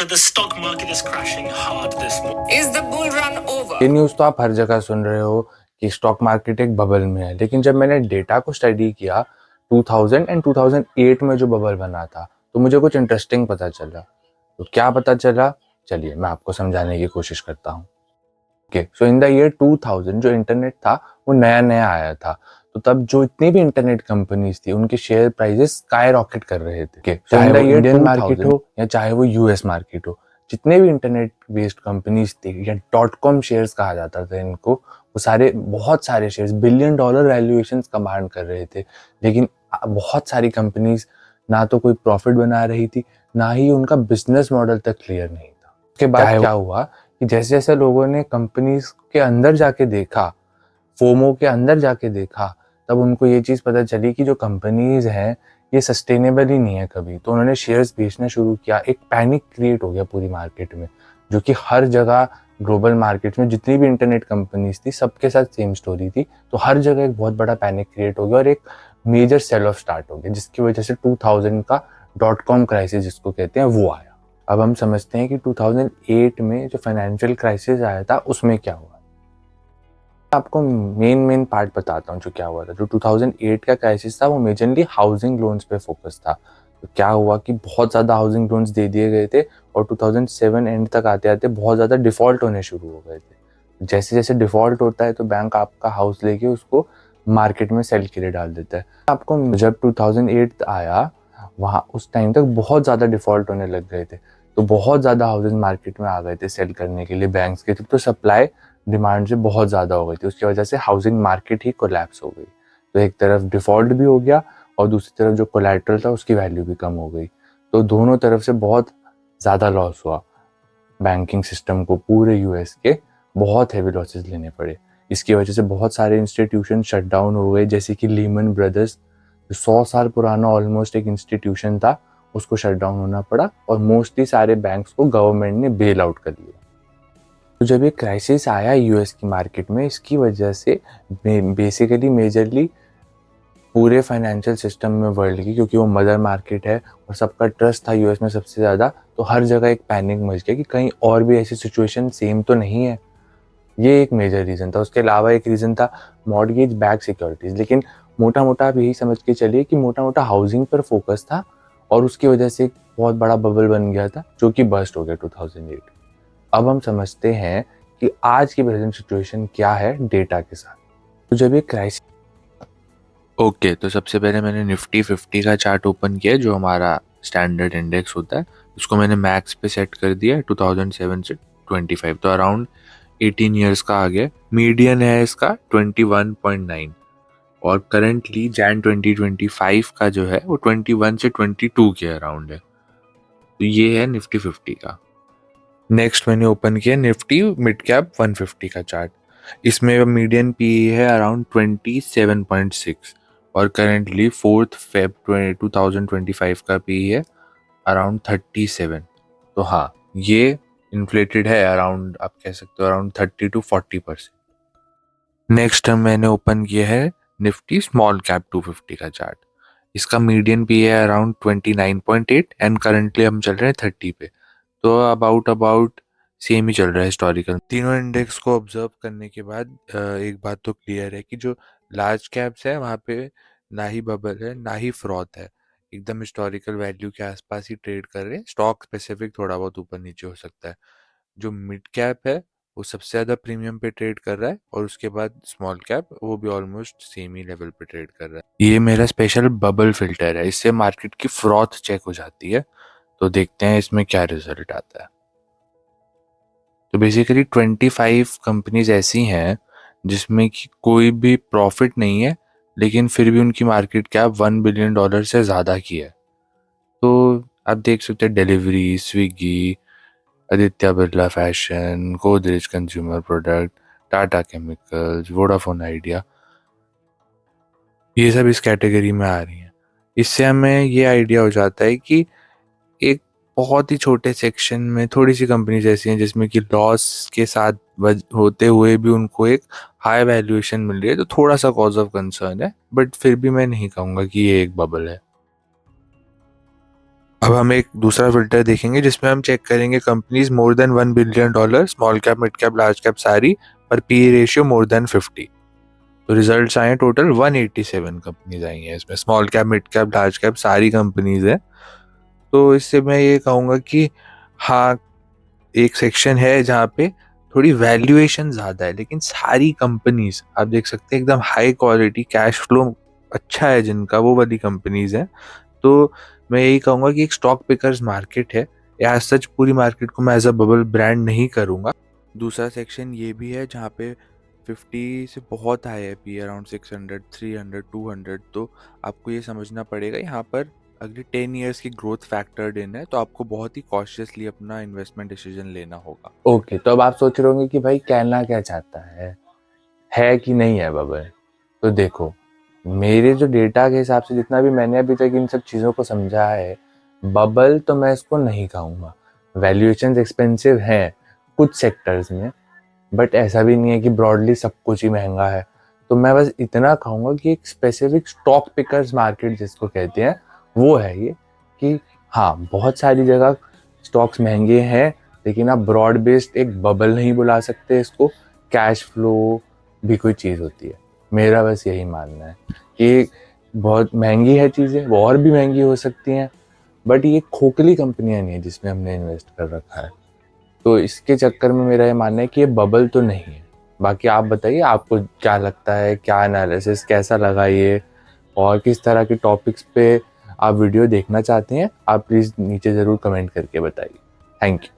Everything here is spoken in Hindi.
The stock market is crashing hard this morning. Is the bull run over? ये न्यूज़ तो आप हर जगह सुन रहे हो कि स्टॉक मार्केट एक बबल में है, लेकिन जब मैंने डेटा को स्टडी किया 2000 एंड 2008 में जो बबल बना था, तो मुझे कुछ इंटरेस्टिंग पता चला। तो क्या पता चला, चलिए मैं आपको समझाने की कोशिश करता हूँ। Okay, so in the year 2000 जो इंटरनेट था वो नया नया आया था, तो तब जो इतनी भी इंटरनेट कंपनीज थी उनके शेयर प्राइसेस स्काई रॉकेट कर रहे थे। चाहे वो इंडियन मार्केट हो या चाहे वो यूएस मार्केट हो, जितने भी इंटरनेट बेस्ड कंपनीज थे या .com शेयर्स कहा जाता था इनको, वो सारे बहुत सारे शेयर्स $1 बिलियन वैल्यूएशंस कमांड कर रहे थे। लेकिन बहुत सारी कंपनीज ना तो कोई प्रॉफिट बना रही थी, ना ही उनका बिजनेस मॉडल तक क्लियर नहीं था। उसके बाद क्या हुआ कि जैसे जैसे लोगों ने कंपनीज के अंदर जाके देखा, फोमो के अंदर जाके देखा, तब उनको ये चीज़ पता चली कि जो कंपनीज हैं ये सस्टेनेबल ही नहीं है कभी। तो उन्होंने शेयर्स बेचना शुरू किया। एक पैनिक क्रिएट हो गया पूरी मार्केट में, जो कि हर जगह ग्लोबल मार्केट में जितनी भी इंटरनेट कंपनीज थी सबके साथ सेम स्टोरी थी। तो हर जगह एक बहुत बड़ा पैनिक क्रिएट हो गया और एक मेजर सेल ऑफ स्टार्ट हो गया, जिसकी वजह से 2000 का .com क्राइसिस जिसको कहते हैं वो आया। अब हम समझते हैं कि 2008 में जो फाइनेंशियल क्राइसिस आया था उसमें क्या हुआ। आपको मेन पार्ट बताता हूँ जो क्या हुआ था। जो 2008 का क्राइसिस था वो मेजरली हाउसिंग लोन्स पे फोकस था। तो क्या हुआ कि बहुत ज़्यादा हाउसिंग लोन्स दे दिए गए थे और 2007 एंड तक आते आते बहुत ज़्यादा डिफ़ॉल्ट होने शुरू हो गए थे। जैसे जैसे डिफ़ॉल्ट होता है तो बैंक आपका हाउस लेके उसको मार्केट में सेल के लिए डाल देता है। आपको जब 2008 आया, वहाँ उस टाइम तक बहुत ज़्यादा डिफ़ॉल्ट होने लग गए थे, तो बहुत ज़्यादा हाउसेज मार्केट में आ गए थे सेल करने के लिए बैंक्स के थ्रू। तो सप्लाई डिमांड से बहुत ज़्यादा हो गई थी, उसकी वजह से हाउसिंग मार्केट ही कोलैप्स हो गई। तो एक तरफ डिफ़ॉल्ट भी हो गया और दूसरी तरफ जो कोलैटरल था उसकी वैल्यू भी कम हो गई। तो दोनों तरफ से बहुत ज़्यादा लॉस हुआ बैंकिंग सिस्टम को। पूरे यूएस के बहुत हैवी लॉसेस लेने पड़े। इसकी वजह से बहुत सारे इंस्टीट्यूशन शट डाउन हो गए, जैसे कि लीमन ब्रदर्स, जो 100 साल पुराना ऑलमोस्ट एक इंस्टीट्यूशन था, उसको शट डाउन होना पड़ा और मोस्टली सारे बैंक्स को गवर्नमेंट ने बेल आउट कर लिया। तो जब ये क्राइसिस आया यूएस की मार्केट में, इसकी वजह से बेसिकली मेजरली पूरे फाइनेंशियल सिस्टम में वर्ल्ड की, क्योंकि वो मदर मार्केट है और सबका ट्रस्ट था यूएस में सबसे ज़्यादा, तो हर जगह एक पैनिक मच गया कि कहीं और भी ऐसी सिचुएशन सेम तो नहीं है। ये एक मेजर रीज़न था। उसके अलावा एक रीज़न था मॉर्गेज बैक सिक्योरिटीज़। लेकिन मोटा मोटा आप यही समझ के चलिए कि मोटा मोटा हाउसिंग पर फोकस था और उसकी वजह से एक बहुत बड़ा बबल बन गया था जो कि बर्स्ट हो गया 2008। अब हम समझते हैं कि आज की प्रेजेंट सिचुएशन क्या है डेटा के साथ। तो जब ये क्राइसिस ओके, तो सबसे पहले मैंने निफ्टी 50 का चार्ट ओपन किया, जो हमारा स्टैंडर्ड इंडेक्स होता है। उसको मैंने मैक्स पे सेट कर दिया 2007 से 25, तो अराउंड 18 ईयर्स का आ गया। मीडियन है इसका 21.9 और करंटली जैन 2025 का जो है वो 21 से 22 के अराउंड है। तो ये है निफ्टी 50 का। नेक्स्ट मैंने ओपन किया निफ्टी मिड कैप 150 का चार्ट। इसमें मीडियन पी है अराउंड 27.6 और करेंटली 4 फेब 2025 का पी है अराउंड 37। तो हाँ, ये इन्फ्लेटेड है अराउंड, आप कह सकते हो अराउंड 30 to 40%। नेक्स्ट मैंने ओपन किया है निफ्टी स्मॉल कैप 250 का चार्ट। इसका मीडियन पी है अराउंड 29.8 एंड करंटली हम चल रहे हैं 30 पे। तो अबाउट सेम ही चल रहा है हिस्टोरिकल। तीनों इंडेक्स को ऑब्जर्व करने के बाद एक बात तो क्लियर है कि जो लार्ज कैप्स है वहाँ पे ना ही बबल है ना ही फ्रॉथ है, एकदम हिस्टोरिकल वैल्यू के आसपास ही ट्रेड कर रहे हैं। स्टॉक स्पेसिफिक थोड़ा बहुत ऊपर नीचे हो सकता है। जो मिड कैप है वो सबसे ज़्यादा प्रीमियम पे ट्रेड कर रहा है और उसके बाद स्मॉल कैप वो भी ऑलमोस्ट सेम ही लेवल पे ट्रेड कर रहा है। ये मेरा स्पेशल बबल फिल्टर है, इससे मार्केट की फ्रॉथ चेक हो जाती है। तो देखते हैं इसमें क्या रिजल्ट आता है। तो बेसिकली 25 कंपनीज ऐसी हैं जिसमें कि कोई भी प्रॉफिट नहीं है, लेकिन फिर भी उनकी मार्केट कैप $1 बिलियन से ज़्यादा की है। तो आप देख सकते हैं delivery, Swiggy, Aditya Birla fashion, Godrej consumer product, Tata chemicals, Vodafone idea, ये सब इस कैटेगरी में आ रही हैं। इससे हमें ये आइडिया हो जाता है कि एक बहुत ही छोटे सेक्शन में थोड़ी सी कंपनीज ऐसी हैं जिसमें कि लॉस के साथ होते हुए भी उनको एक हाई वैल्यूएशन मिल रही है। तो थोड़ा सा कॉज ऑफ कंसर्न है, बट फिर भी मैं नहीं कहूँगा कि ये एक बबल है। अब हम एक दूसरा फिल्टर देखेंगे जिसमें हम चेक करेंगे companies more than $1 billion, small cap, mid cap, large cap सारी, पर पी रेशियो मोर देन 50। तो रिजल्ट्स आए टोटल 187 कंपनीज आई हैं इसमें, small cap, mid cap, large cap सारी कंपनीज हैं। तो इससे मैं ये कहूँगा कि हाँ, एक सेक्शन है जहाँ पे थोड़ी वैल्यूएशन ज़्यादा है, लेकिन सारी कंपनीज आप देख सकते हैं एकदम हाई क्वालिटी, कैश फ्लो अच्छा है जिनका, वो वाली कंपनीज हैं। तो मैं यही कहूँगा कि एक स्टॉक पिकर्स मार्केट है, या सच पूरी मार्केट को मैं एज अ बबल ब्रांड नहीं करूँगा। दूसरा सेक्शन ये भी है जहाँ पे 50 से बहुत हाई है पी, अराउंड 600, 300, 200। तो आपको ये समझना पड़ेगा यहाँ पर अगले 10 ईयर्स की ग्रोथ फैक्टर्ड इन है, तो आपको बहुत ही कॉशियसली अपना इन्वेस्टमेंट डिसीजन लेना होगा। ओके, तो अब आप सोच रहे होंगे कि भाई कहना क्या चाहता है कि नहीं है बबल। तो देखो, मेरे जो डेटा के हिसाब से जितना भी मैंने अभी तक इन सब चीज़ों को समझा है, बबल तो मैं इसको नहीं कहूँगा। वैल्यूएशंस एक्सपेंसिव हैं कुछ सेक्टर्स में, बट ऐसा भी नहीं है कि ब्रॉडली सब कुछ ही महंगा है। तो मैं बस इतना कहूँगा कि एक स्पेसिफिक स्टॉक पिकर्स मार्केट जिसको कहते हैं, वो है ये कि हाँ, बहुत सारी जगह स्टॉक्स महंगे हैं, लेकिन आप ब्रॉड बेस्ड एक बबल नहीं बुला सकते इसको। कैश फ्लो भी कोई चीज़ होती है, मेरा बस यही मानना है कि बहुत महंगी है चीज़ें, वो और भी महंगी हो सकती हैं, बट ये खोखली कंपनियां नहीं है जिसमें हमने इन्वेस्ट कर रखा है। तो इसके चक्कर में मेरा ये मानना है कि ये बबल तो नहीं है। बाकी आप बताइए, आपको क्या लगता है, क्या एनालिसिस कैसा लगा ये, और किस तरह के टॉपिक्स पे आप वीडियो देखना चाहते हैं, आप प्लीज़ नीचे ज़रूर कमेंट करके बताइए। Thank you.